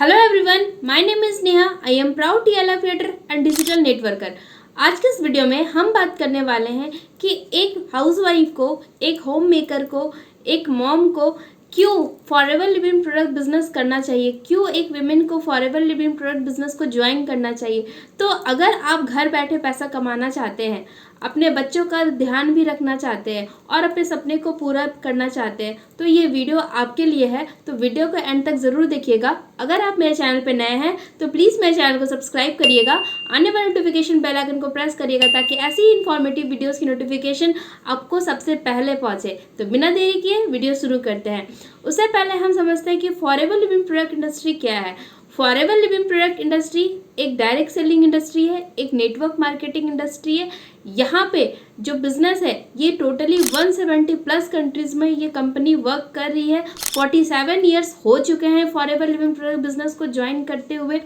Hello everyone, my name is Neha. I am proud TLR creator and digital networker. आज के इस video में हम बात करने वाले हैं कि एक हाउसवाइफ को, एक होम मेकर को, एक मॉम को क्यों फॉरएवर लिविंग प्रोडक्ट बिजनेस करना चाहिए, क्यों एक विमेन को फॉरएवर लिविंग प्रोडक्ट बिजनेस को ज्वाइन करना चाहिए। तो अगर आप घर बैठे पैसा कमाना चाहते हैं, अपने बच्चों का ध्यान भी रखना चाहते हैं और अपने सपने को पूरा करना चाहते हैं, तो ये वीडियो आपके लिए है। तो वीडियो को एंड तक ज़रूर देखिएगा। अगर आप मेरे चैनल पर नए हैं तो प्लीज़ मेरे चैनल को सब्सक्राइब करिएगा, आने वाले नोटिफिकेशन बेल आइकन को प्रेस करिएगा ताकि ऐसी ही इन्फॉर्मेटिव वीडियोज़ की नोटिफिकेशन आपको सबसे पहले पहुँचे। तो बिना देरी किए वीडियो शुरू करते हैं। उससे पहले हम समझते हैं कि फॉरएवर लिविंग प्रोडक्ट इंडस्ट्री क्या है। फॉरएवर लिविंग प्रोडक्ट इंडस्ट्री एक डायरेक्ट सेलिंग इंडस्ट्री है, एक नेटवर्क मार्केटिंग इंडस्ट्री है। यहाँ पे जो बिजनेस है ये टोटली 170 प्लस कंट्रीज में ये कंपनी वर्क कर रही है। 47 ईयर्स हो चुके हैं फॉरएवर लिविंग प्रोडक्ट बिजनेस को ज्वाइन करते हुए।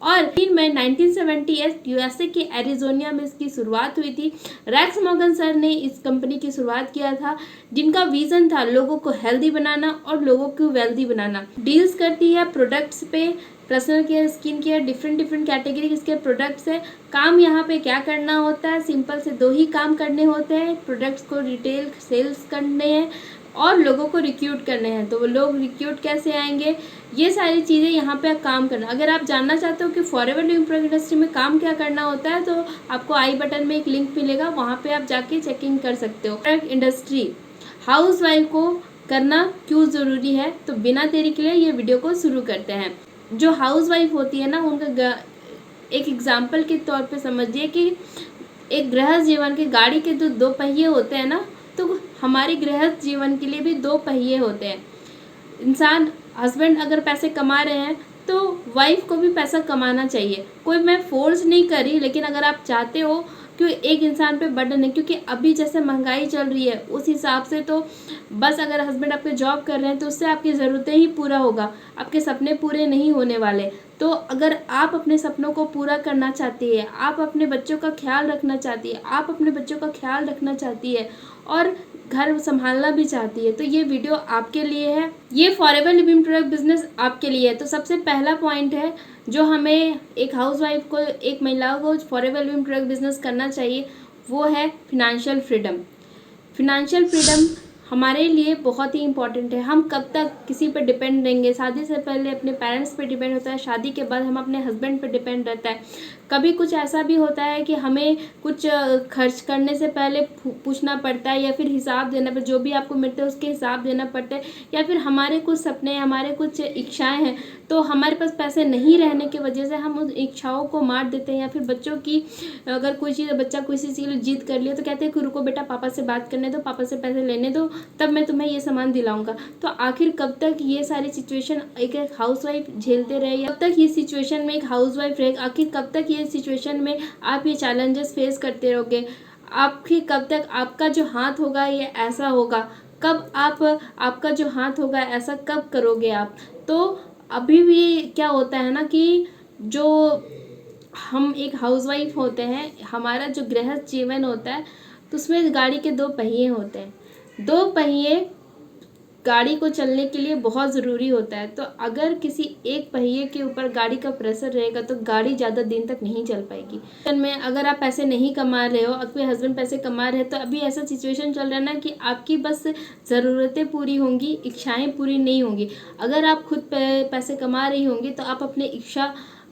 और फिर में 1978 यूएसए के एरिजोना में इसकी शुरुआत हुई थी। रैक्स मॉर्गन सर ने इस कंपनी की शुरुआत किया था, जिनका विजन था लोगों को हेल्दी बनाना और लोगों को वेल्दी बनाना। डील्स करती है प्रोडक्ट्स पे, personal care, skin care, different category के प्रोडक्ट्स है। काम यहाँ पे क्या करना होता है, सिंपल से दो ही काम करने होते हैं। प्रोडक्ट्स को रिटेल सेल्स करने हैं और लोगों को रिक्रूट करने हैं। तो वो लोग रिक्रूट कैसे आएंगे, ये सारी चीज़ें यहाँ पे काम करना। अगर आप जानना चाहते हो कि फॉरएवर लिविंग प्रोडक्ट इंडस्ट्री में काम क्या करना होता है तो आपको आई बटन में एक लिंक मिलेगा, वहाँ पे आप जाके चेकिंग कर सकते हो। प्रोडक्ट इंडस्ट्री हाउसवाइफ को करना क्यों ज़रूरी है, तो बिना देरी के लिए ये वीडियो को शुरू करते हैं। जो हाउसवाइफ होती है ना, उनका एक एग्जाम्पल के तौर पे समझिए कि एक गृहस्थ जीवन के गाड़ी के जो दो पहिए होते हैं ना, तो हमारे गृहस्थ जीवन के लिए भी दो पहिए होते हैं। इंसान, हस्बैंड अगर पैसे कमा रहे हैं तो वाइफ को भी पैसा कमाना चाहिए। कोई मैं फोर्स नहीं कर रही, लेकिन अगर आप चाहते हो कि एक इंसान पे बर्डन है, क्योंकि अभी जैसे महंगाई चल रही है उस हिसाब से तो बस अगर हस्बैंड आपके जॉब कर रहे हैं तो उससे आपकी ज़रूरतें ही पूरा होगा, आपके सपने पूरे नहीं होने वाले। तो अगर आप अपने सपनों को पूरा करना चाहती है, आप अपने बच्चों का ख्याल रखना चाहती है, आप अपने बच्चों का ख्याल रखना चाहती है और घर संभालना भी चाहती है, तो ये वीडियो आपके लिए है। ये फॉरएवर लिविंग प्रोडक्ट बिजनेस आपके लिए है। तो सबसे पहला पॉइंट है जो हमें एक हाउसवाइफ को, एक महिला को फॉरएवर लिविंग प्रोडक्ट बिजनेस करना चाहिए, वो है फिनेंशियल फ्रीडम। फिनेंशियल फ्रीडम हमारे लिए बहुत ही इंपॉर्टेंट है। हम कब तक किसी पर डिपेंड रहेंगे। शादी से पहले अपने पेरेंट्स पे डिपेंड होता है, शादी के बाद हम अपने हस्बैंड पे डिपेंड रहता है। कभी कुछ ऐसा भी होता है कि हमें कुछ खर्च करने से पहले पूछना पड़ता है, या फिर हिसाब देना पड़ता है, जो भी आपको मिलता है उसके हिसाब देना पड़ता है। या फिर हमारे कुछ सपने, हमारे कुछ इच्छाएं हैं, तो हमारे पास पैसे नहीं रहने की वजह से हम उन इच्छाओं को मार देते हैं। या फिर बच्चों की अगर कोई चीज़, बच्चा किसी चीज़ के लिए जिद कर लिया तो कहते हैं कि रुको बेटा, पापा से बात करने दो, पापा से पैसे लेने दो, तब मैं तुम्हें ये सामान दिलाऊंगा। तो आखिर कब तक ये सारी सिचुएशन एक हाउसवाइफ झेलते रहे, कब तक ये सिचुएशन में एक हाउसवाइफ रहे, आखिर कब तक ये सिचुएशन में आप ये चैलेंजेस फेस करते रहोगे, आखिर कब तक आपका जो हाथ होगा ये ऐसा होगा, कब आपका जो हाथ होगा ऐसा कब करोगे आप। तो अभी भी क्या होता है ना कि जो हम एक हाउसवाइफ होते हैं, हमारा जो गृहस्थ जीवन होता है, तो उसमें गाड़ी के दो पहिए होते हैं। दो पहिए गाड़ी को चलने के लिए बहुत ज़रूरी होता है। तो अगर किसी एक पहिए के ऊपर गाड़ी का प्रेशर रहेगा तो गाड़ी ज़्यादा दिन तक नहीं चल पाएगी। में अगर आप पैसे नहीं कमा रहे हो, आपके हस्बैंड पैसे कमा रहे हैं, तो अभी ऐसा सिचुएशन चल रहा है ना कि आपकी बस ज़रूरतें पूरी होंगी, इच्छाएं पूरी नहीं होंगी। अगर आप खुद पैसे कमा रही होंगी तो आप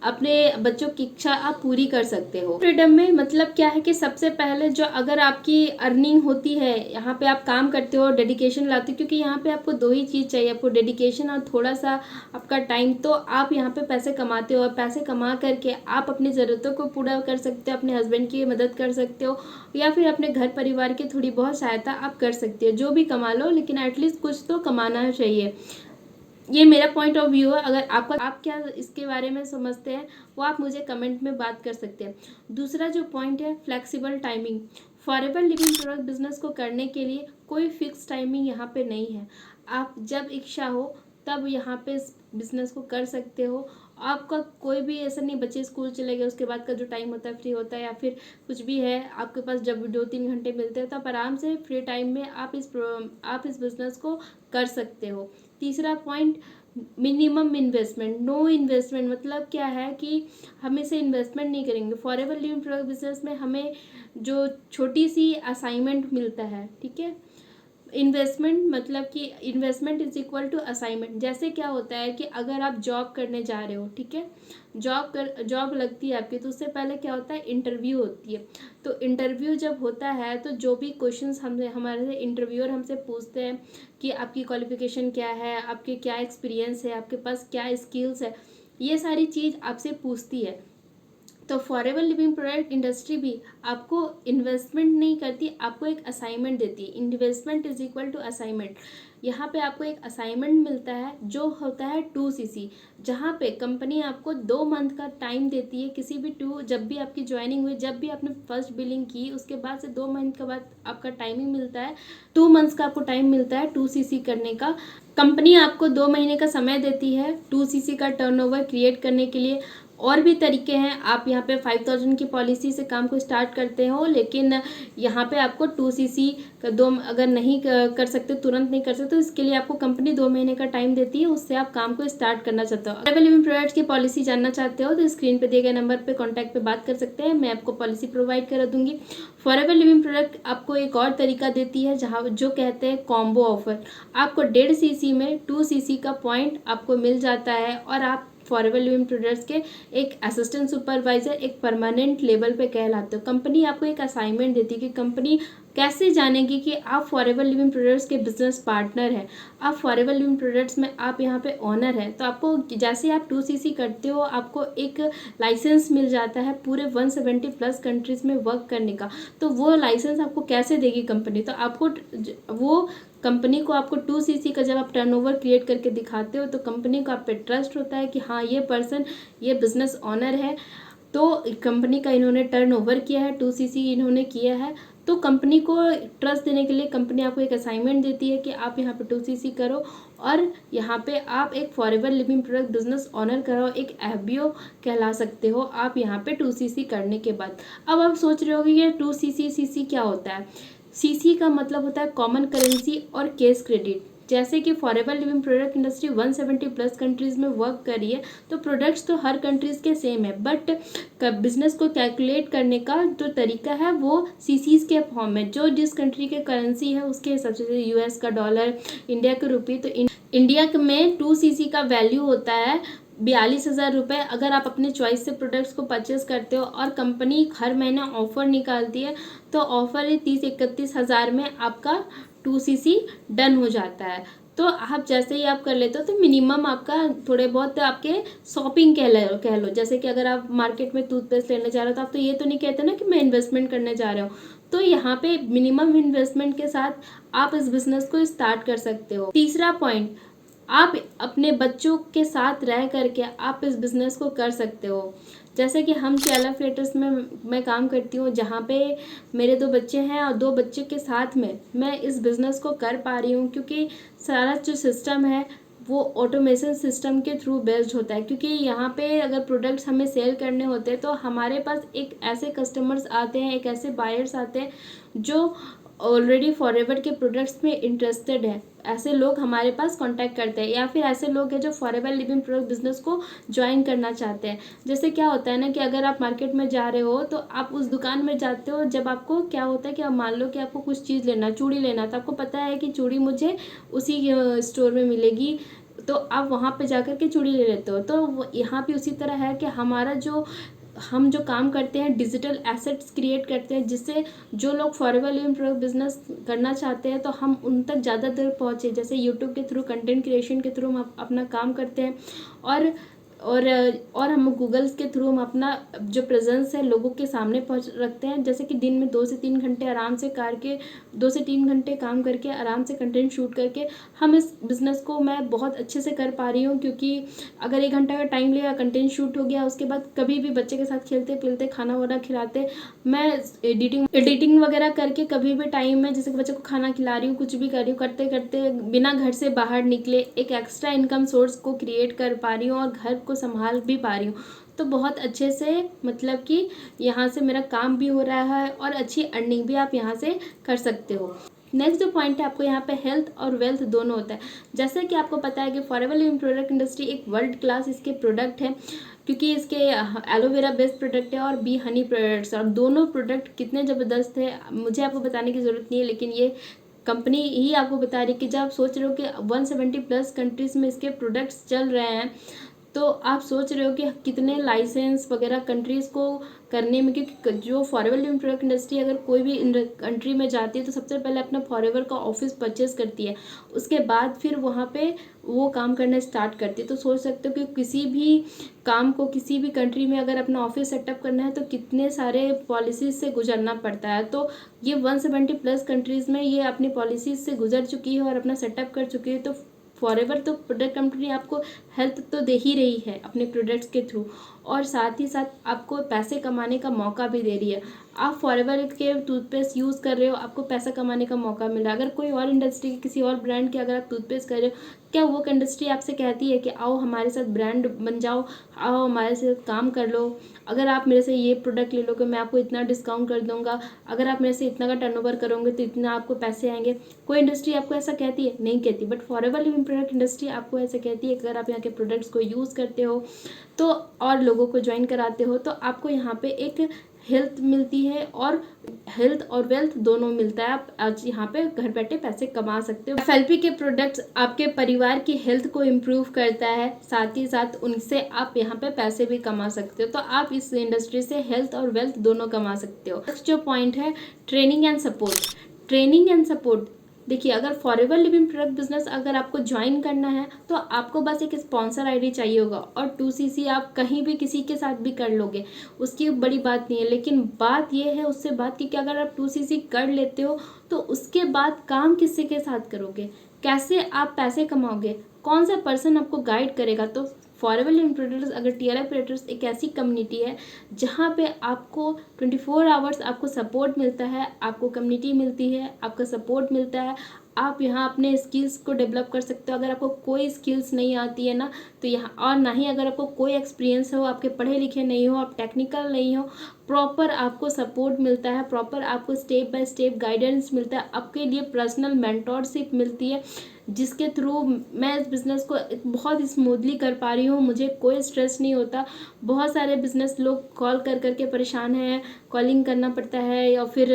अपने बच्चों की इच्छा आप पूरी कर सकते हो। फ्रीडम में मतलब क्या है कि सबसे पहले जो अगर आपकी अर्निंग होती है, यहाँ पे आप काम करते हो, डेडिकेशन लाते हो, क्योंकि यहाँ पे आपको दो ही चीज़ चाहिए, आपको डेडिकेशन और थोड़ा सा आपका टाइम। तो आप यहाँ पे पैसे कमाते हो और पैसे कमा करके आप अपनी ज़रूरतों को पूरा कर सकते हो, अपने हस्बैंड की मदद कर सकते हो, या फिर अपने घर परिवार की थोड़ी बहुत सहायता आप कर सकते हो। जो भी कमा लो, लेकिन एटलीस्ट कुछ तो कमाना चाहिए। ये मेरा पॉइंट ऑफ व्यू है। अगर आप क्या इसके बारे में समझते हैं वो आप मुझे कमेंट में बात कर सकते हैं। दूसरा जो पॉइंट है, flexible timing. Forever living product business को करने के लिए कोई फिक्स टाइमिंग यहाँ पे नहीं है। आप जब इच्छा हो तब यहाँ पे इस बिजनेस को कर सकते हो। आपका कोई भी ऐसा नहीं, बच्चे स्कूल चले गए उसके बाद का जो टाइम होता है फ्री होता है, या फिर कुछ भी है आपके पास, जब 2-3 घंटे मिलते हैं तो आप आराम से फ्री टाइम में आप इस बिजनेस को कर सकते हो। तीसरा point, minimum investment, no investment मतलब क्या है कि हमें से इन्वेस्टमेंट नहीं करेंगे। फॉरएवर लिविंग प्रोडक्ट बिजनेस में हमें जो छोटी सी असाइनमेंट मिलता है, ठीक है। इन्वेस्टमेंट मतलब कि investment is equal to assignment. जैसे क्या होता है कि अगर आप जॉब करने जा रहे हो, ठीक है, जॉब लगती है आपकी, तो उससे पहले क्या होता है, इंटरव्यू होती है। तो इंटरव्यू जब होता है तो जो भी क्वेश्चंस हमारे से इंटरव्यूअर हमसे पूछते हैं कि आपकी क्वालिफिकेशन क्या है, आपके क्या एक्सपीरियंस है, आपके पास क्या स्किल्स है, ये सारी चीज़ आपसे पूछती है। तो फॉरएवर लिविंग प्रोडक्ट इंडस्ट्री भी आपको इन्वेस्टमेंट नहीं करती, आपको एक असाइनमेंट देती है। Investment is equal to assignment. यहाँ पे आपको एक असाइनमेंट मिलता है जो होता है 2cc, जहाँ पे कंपनी आपको 2 मंथ का टाइम देती है। किसी भी जब भी आपकी ज्वाइनिंग हुई, जब भी आपने फर्स्ट बिलिंग की, उसके बाद से 2 मंथ के बाद आपका टाइमिंग मिलता है। 2 मंथ्स का आपको टाइम मिलता है 2cc करने का। कंपनी आपको 2 महीने का समय देती है 2cc का टर्नओवर क्रिएट करने के लिए। और भी तरीके हैं, आप यहाँ पे 5000 की पॉलिसी से काम को स्टार्ट करते हो, लेकिन यहाँ पे आपको 2cc का अगर नहीं कर सकते, तुरंत नहीं कर सकते, तो इसके लिए आपको कंपनी 2 महीने का टाइम देती है, उससे आप काम को स्टार्ट करना चाहते हो। फॉरएवर लिविंग प्रोडक्ट्स की पॉलिसी जानना चाहते हो तो स्क्रीन पे दिए गए नंबर पे कॉन्टैक्ट पे बात कर सकते हैं, मैं आपको पॉलिसी प्रोवाइड करा दूंगी। फॉरएवर लिविंग प्रोडक्ट आपको एक और तरीका देती है जहाँ जो कहते हैं कॉम्बो ऑफर। आपको 1.5cc में 2cc का पॉइंट आपको मिल जाता है और आप फॉरएवर लिविंग प्रोडक्ट्स के एक असिस्टेंट सुपरवाइजर, एक परमानेंट लेवल पे कहलाते हो। कंपनी आपको एक असाइनमेंट देती है कि कंपनी कैसे जानेगी कि आप फॉरएवर लिविंग प्रोडक्ट्स के बिजनेस पार्टनर हैं, आप फॉरएवर लिविंग प्रोडक्ट्स में आप यहाँ पे ओनर हैं। तो आपको जैसे आप 2cc करते हो, आपको एक लाइसेंस मिल जाता है पूरे 170+ कंट्रीज में वर्क करने का। तो वो लाइसेंस आपको कैसे देगी कंपनी, तो आपको वो कंपनी को आपको 2cc का जब आप टर्नओवर क्रिएट करके दिखाते हो तो कंपनी को आप पे ट्रस्ट होता है कि हाँ ये पर्सन ये बिजनेस ऑनर है, तो कंपनी का इन्होंने टर्नओवर किया है, 2cc इन्होंने किया है। तो कंपनी को ट्रस्ट देने के लिए कंपनी आपको एक असाइनमेंट देती है कि आप यहाँ पे 2cc करो और यहाँ पे आप एक forever living product business honour करो, एक FBO कहला सकते हो आप यहाँ पे 2cc करने के बाद। अब आप सोच रहे हो कि ये 2cc क्या होता है। CC का मतलब होता है कॉमन करेंसी और केस क्रेडिट। जैसे कि forever living product industry 170+ countries में वर्क कर रही है, तो प्रोडक्ट्स तो हर कंट्रीज के सेम है, बट बिजनेस को कैलकुलेट करने का जो तरीका है वो CCs के फॉर्म में, जो जिस कंट्री के करेंसी है उसके हिसाब से, US का डॉलर, इंडिया का रुपी। तो इंडिया में 2cc का वैल्यू होता है 42,000 रुपये। अगर आप अपने चॉइस से प्रोडक्ट्स को परचेस करते हो और कंपनी हर महीने ऑफर निकालती है, तो ऑफर 30-31 हज़ार में आपका 2cc डन हो जाता है। तो आप जैसे ही आप कर लेते हो तो मिनिमम आपका थोड़े बहुत आपके शॉपिंग कह लो। जैसे कि अगर आप मार्केट में टूथपेस्ट लेने जा रहे हो तो आप तो ये तो नहीं कहते ना कि मैं इन्वेस्टमेंट करने जा रहा हूँ। तो यहाँ पे मिनिमम इन्वेस्टमेंट के साथ आप इस बिजनेस को स्टार्ट कर सकते हो। तीसरा पॉइंट, आप अपने बच्चों के साथ रह करके आप इस बिज़नेस को कर सकते हो। जैसे कि हम चैला थिएटर्स में मैं काम करती हूँ, जहाँ पे मेरे 2 बच्चे हैं और 2 बच्चे के साथ में मैं इस बिज़नेस को कर पा रही हूँ, क्योंकि सारा जो सिस्टम है वो ऑटोमेशन सिस्टम के थ्रू बेस्ड होता है। क्योंकि यहाँ पे अगर प्रोडक्ट्स हमें सेल करने होते हैं तो हमारे पास एक ऐसे कस्टमर्स आते हैं, एक ऐसे बायर्स आते हैं जो ऑलरेडी फॉरएवर के प्रोडक्ट्स में इंटरेस्टेड है। ऐसे लोग हमारे पास कांटेक्ट करते हैं, या फिर ऐसे लोग हैं जो फॉरएवर लिविंग प्रोडक्ट बिजनेस को ज्वाइन करना चाहते हैं। जैसे क्या होता है ना कि अगर आप मार्केट में जा रहे हो तो आप उस दुकान में जाते हो, जब आपको क्या होता है कि आप मान लो कि आपको कुछ चीज़ लेना, चूड़ी लेना, तो आपको पता है कि चूड़ी मुझे उसी स्टोर में मिलेगी, तो आप वहाँ पे जाकर के चूड़ी ले लेते हो। तो यहाँ पे उसी तरह है कि हम जो काम करते हैं डिजिटल एसेट्स क्रिएट करते हैं, जिससे जो लोग फॉरएवर लिविंग प्रोडक्ट बिजनेस करना चाहते हैं तो हम उन तक ज़्यादा देर पहुँचे। जैसे यूट्यूब के थ्रू, कंटेंट क्रिएशन के थ्रू हम अपना काम करते हैं, और हम गूगल्स के थ्रू हम अपना जो प्रेजेंस है लोगों के सामने पहुँच रखते हैं। जैसे कि दिन में 2 से 3 घंटे आराम से करके 2 से 3 घंटे काम करके आराम से कंटेंट शूट करके हम इस बिज़नेस को मैं बहुत अच्छे से कर पा रही हूँ। क्योंकि अगर 1 घंटा का टाइम लिया, कंटेंट शूट हो गया, उसके बाद कभी भी बच्चे के साथ खेलते पिलते, खाना वाना खिलाते, मैं एडिटिंग वगैरह करके कभी भी टाइम में, जैसे कि बच्चे को खाना खिला रही हूँ, कुछ भी कर रही हूँ, करते करते बिना घर से बाहर निकले एक एक्स्ट्रा इनकम सोर्स को क्रिएट कर पा रही हूँ और घर को संभाल भी पा रही हूँ। तो बहुत अच्छे से मतलब कि यहाँ से मेरा काम भी हो रहा है और अच्छी अर्निंग भी आप यहाँ से कर सकते हो। नेक्स्ट जो पॉइंट है, आपको यहाँ पे हेल्थ और वेल्थ दोनों होता है। जैसे कि आपको पता है कि फॉरएवर लिविंग प्रोडक्ट इंडस्ट्री एक वर्ल्ड क्लास इसके प्रोडक्ट है, क्योंकि इसके एलोवेरा बेस्ड प्रोडक्ट है और बी हनी प्रोडक्ट्स, और दोनों प्रोडक्ट कितने ज़बरदस्त है मुझे आपको बताने की ज़रूरत नहीं है, लेकिन ये कंपनी ही आपको बता रही है कि जब आप सोच रहे हो कि 170+ कंट्रीज़ में इसके प्रोडक्ट्स चल रहे हैं, तो आप सोच रहे हो कि कितने लाइसेंस वगैरह कंट्रीज़ को करने में, क्योंकि जो फॉरएवर लिविंग प्रोडक्ट इंडस्ट्री अगर कोई भी कंट्री में जाती है तो सबसे पहले अपना फॉरएवर का ऑफिस परचेज करती है, उसके बाद फिर वहाँ पे वो काम करना स्टार्ट करती है। तो सोच सकते हो कि किसी भी काम को किसी भी कंट्री में अगर अपना ऑफिस सेटअप करना है तो कितने सारे पॉलिसीज से गुजरना पड़ता है। तो ये 170+ कंट्रीज़ में ये अपनी पॉलिसीज से गुजर चुकी है और अपना सेटअप कर चुकी है। तो फॉरएवर तो प्रोडक्ट कंपनी आपको हेल्थ तो दे ही रही है अपने प्रोडक्ट्स के थ्रू, और साथ ही साथ आपको पैसे कमाने का मौका भी दे रही है। आप फॉरएवर के टूथपेस्ट यूज़ कर रहे हो, आपको पैसा कमाने का मौका मिल रहा है। अगर कोई और इंडस्ट्री के किसी और ब्रांड के अगर आप टूथपेस्ट कर रहे हो, क्या वो इंडस्ट्री आपसे कहती है कि आओ हमारे साथ ब्रांड बन जाओ, आओ हमारे साथ काम कर लो, अगर आप मेरे से ये प्रोडक्ट ले लोगे मैं आपको इतना डिस्काउंट कर दूंगा, अगर आप मेरे से इतना का टर्नओवर करोगे तो इतना आपको पैसे आएंगे? कोई इंडस्ट्री आपको ऐसा कहती है? नहीं कहती। But forever living product industry आपको ऐसे कहती है कि अगर आप यहाँ के प्रोडक्ट्स को यूज़ करते हो तो और लोगों को ज्वाइन कराते हो तो आपको यहाँ पे एक हेल्थ मिलती है, और हेल्थ और वेल्थ दोनों मिलता है। आप आज यहाँ पे घर बैठे पैसे कमा सकते हो। एफएलपी के प्रोडक्ट्स आपके परिवार की हेल्थ को इम्प्रूव करता है, साथ ही साथ उनसे आप यहाँ पे पैसे भी कमा सकते हो। तो आप इस इंडस्ट्री से हेल्थ और वेल्थ दोनों कमा सकते हो। नेक्स्ट जो पॉइंट है, training and support. Training and support, देखिए अगर फॉरएवर लिविंग प्रोडक्ट बिजनेस अगर आपको ज्वाइन करना है तो आपको बस एक स्पॉन्सर आईडी चाहिए होगा, और 2cc आप कहीं भी किसी के साथ भी कर लोगे, उसकी बड़ी बात नहीं है। लेकिन बात यह है उससे बात की कि अगर आप 2cc कर लेते हो तो उसके बाद काम किसी के साथ करोगे, कैसे आप पैसे कमाओगे, कौन सा पर्सन आपको गाइड करेगा? तो फॉरएवर लिविंग प्रोडक्ट्स अगर टीएलएफ प्रोडक्ट्स एक ऐसी कम्युनिटी है जहाँ पे आपको 24 आवर्स आपको सपोर्ट मिलता है, आपको कम्युनिटी मिलती है, आपका सपोर्ट मिलता है, आप यहाँ अपने स्किल्स को डेवलप कर सकते हो। अगर आपको कोई स्किल्स नहीं आती है ना तो यहाँ, और ना ही अगर आपको कोई एक्सपीरियंस हो, आपके पढ़े लिखे नहीं हो, आप टेक्निकल नहीं हो, प्रॉपर आपको सपोर्ट मिलता है, प्रॉपर आपको स्टेप बाय स्टेप गाइडेंस मिलता है, आपके लिए पर्सनल मेंटोरशिप मिलती है, जिसके थ्रू मैं इस बिज़नेस को बहुत स्मूथली कर पा रही हूँ, मुझे कोई स्ट्रेस नहीं होता। बहुत सारे बिज़नेस लोग कॉल कर करके परेशान हैं, कॉलिंग करना पड़ता है या फिर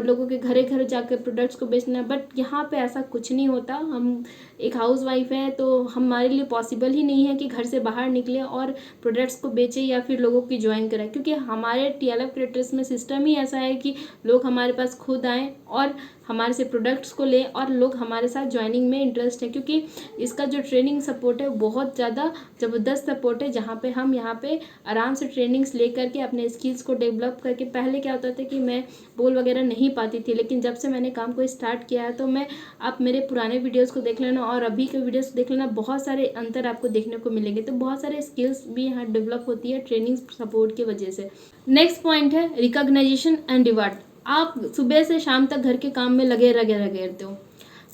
लोगों के घरे घर जाकर प्रोडक्ट्स को बेचना है, बट यहाँ पे ऐसा कुछ नहीं होता। हम एक हाउस वाइफ है तो हमारे लिए पॉसिबल ही नहीं है कि घर से बाहर निकले और प्रोडक्ट्स को बेचे या फिर लोगों की ज्वाइन करें, क्योंकि हमारे टीएलएफ क्रिएटर्स में सिस्टम ही ऐसा है कि लोग हमारे पास खुद आएँ और हमारे से प्रोडक्ट्स को लें, और लोग हमारे साथ ज्वाइनिंग में इंटरेस्ट है, क्योंकि इसका जो ट्रेनिंग सपोर्ट है बहुत ज़्यादा ज़बरदस्त सपोर्ट है, जहाँ पे हम यहाँ पे आराम से ट्रेनिंग्स ले करके अपने स्किल्स को डेवलप करके। पहले क्या होता था कि मैं बोल वगैरह नहीं पाती थी, लेकिन जब से मैंने काम को स्टार्ट किया है तो आप मेरे पुराने वीडियोज़ को देख लेना और अभी के वीडियोज़ देख लेना, बहुत सारे अंतर आपको देखने को मिलेंगे। तो बहुत सारे स्किल्स भी यहाँ डेवलप होती है ट्रेनिंग सपोर्ट की वजह से। नेक्स्ट पॉइंट है रिकॉग्नाइजेशन एंड रिवार्ड। आप सुबह से शाम तक घर के काम में लगे रहते हो,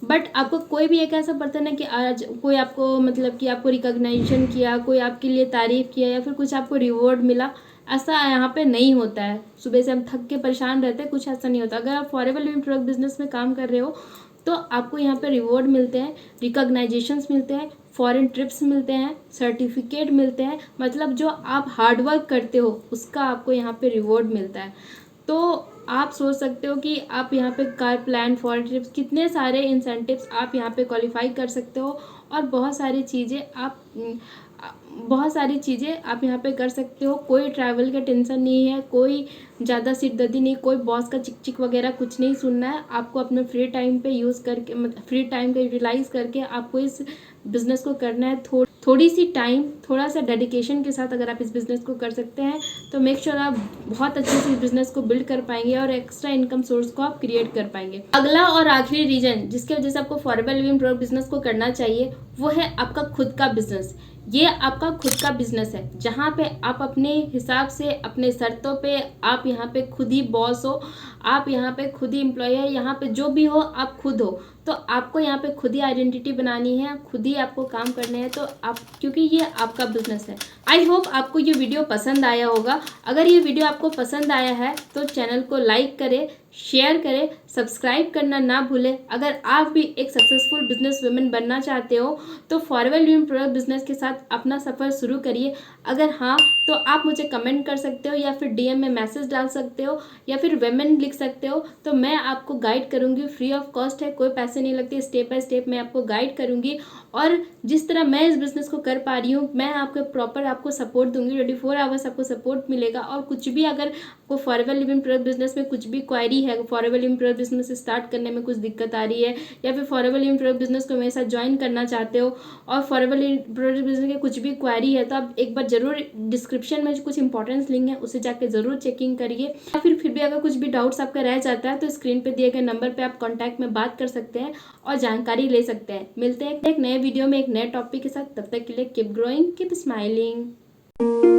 बट आपको कोई भी एक ऐसा पर्सन है कि आज कोई आपको मतलब कि आपको रिकॉग्नाइजेशन किया, कोई आपके लिए तारीफ़ किया या फिर कुछ आपको रिवॉर्ड मिला, ऐसा यहाँ पे नहीं होता है। सुबह से हम थक के परेशान रहते हैं, कुछ ऐसा नहीं होता। अगर आप फॉरएवर लिविंग प्रोडक्ट बिजनेस में काम कर रहे हो तो आपको यहाँ पे रिवॉर्ड मिलते हैं, रिकॉग्नाइजेशंस मिलते हैं, फॉरेन ट्रिप्स मिलते हैं, सर्टिफिकेट मिलते हैं, मतलब जो आप हार्डवर्क करते हो उसका आपको यहाँ पे रिवॉर्ड मिलता है। तो आप सोच सकते हो कि आप यहाँ पे कार प्लान, फॉरेन ट्रिप्स, कितने सारे इंसेंटिव्स आप यहाँ पे क्वालिफाई कर सकते हो, और बहुत सारी चीज़ें आप यहाँ पे कर सकते हो। कोई ट्रैवल का टेंशन नहीं है, कोई ज़्यादा सिरदर्दी नहीं, कोई बॉस का चिक चिक वगैरह कुछ नहीं सुनना है। आपको अपने फ्री टाइम पे यूज़ करके, मतलब फ्री टाइम का यूटिलाइज़ करके आपको इस बिज़नेस को करना है। थोड़ी सी टाइम, थोड़ा सा डेडिकेशन के साथ अगर आप इस बिज़नेस को कर सकते हैं तो मेक श्योर आप बहुत अच्छे से इस बिज़नेस को बिल्ड कर पाएंगे और एक्स्ट्रा इनकम सोर्स को आप क्रिएट कर पाएंगे। अगला और आखिरी रीजन जिसके वजह से आपको फॉरएवर लिविंग प्रोडक्ट बिजनेस को करना चाहिए वो है आपका खुद का बिजनेस। ये आपका खुद का बिजनेस है जहाँ पे आप अपने हिसाब से, अपने शर्तों पे, आप यहाँ पे खुद ही बॉस हो, आप यहाँ पे खुद ही एम्प्लॉय है, यहाँ पे जो भी हो आप खुद हो। तो आपको यहाँ पे खुद ही आइडेंटिटी बनानी है, खुद ही आपको काम करने हैं, तो आप, क्योंकि ये आपका बिजनेस है। आई होप आपको ये वीडियो पसंद आया होगा। अगर ये वीडियो आपको पसंद आया है तो चैनल को लाइक करें, शेयर करें, सब्सक्राइब करना ना भूलें। अगर आप भी एक सक्सेसफुल बिजनेस वुमेन बनना चाहते हो तो फॉरएवर लिविंग प्रोडक्ट बिजनेस के साथ अपना सफ़र शुरू करिए। अगर हाँ तो आप मुझे कमेंट कर सकते हो या फिर डीएम में मैसेज डाल सकते हो या फिर वुमेन लिख सकते हो, तो मैं आपको गाइड करूँगी। फ्री ऑफ कॉस्ट है, कोई पैसे नहीं लगते, स्टेप बाय स्टेप मैं आपको गाइड करूँगी। और जिस तरह मैं इस बिज़नेस को कर पा रही हूँ, मैं आपको प्रॉपर आपको सपोर्ट दूंगी। 24 आवर्स आपको सपोर्ट मिलेगा। और कुछ भी अगर आपको फॉरएवर लिविंग प्रोडक्ट बिजनेस में कुछ भी क्वायरी है, forever living product business start करने में कुछ दिक्कत आ रही है या फिर फॉरएवर लिविंग प्रोडक्ट बिजनेस को मेरे साथ ज्वाइन करना चाहते हो और फॉरएवर लिविंग प्रोडक्ट बिजनेस के कुछ भी क्वायरी है, तो आप एक बार जरूर डिस्क्रिप्शन में कुछ इंपॉर्टेंस लिंक है उसे जाकर जरूर चेकिंग करिए। या फिर भी अगर कुछ भी डाउट्स आपका रह जाता है तो स्क्रीन पे दिए गए नंबर पे आप कॉन्टैक्ट में बात कर सकते हैं और जानकारी ले सकते हैं। मिलते हैं एक नए वीडियो में एक नए टॉपिक के साथ। तब तक के लिए कीप ग्रोइंग, कीप स्माइलिंग।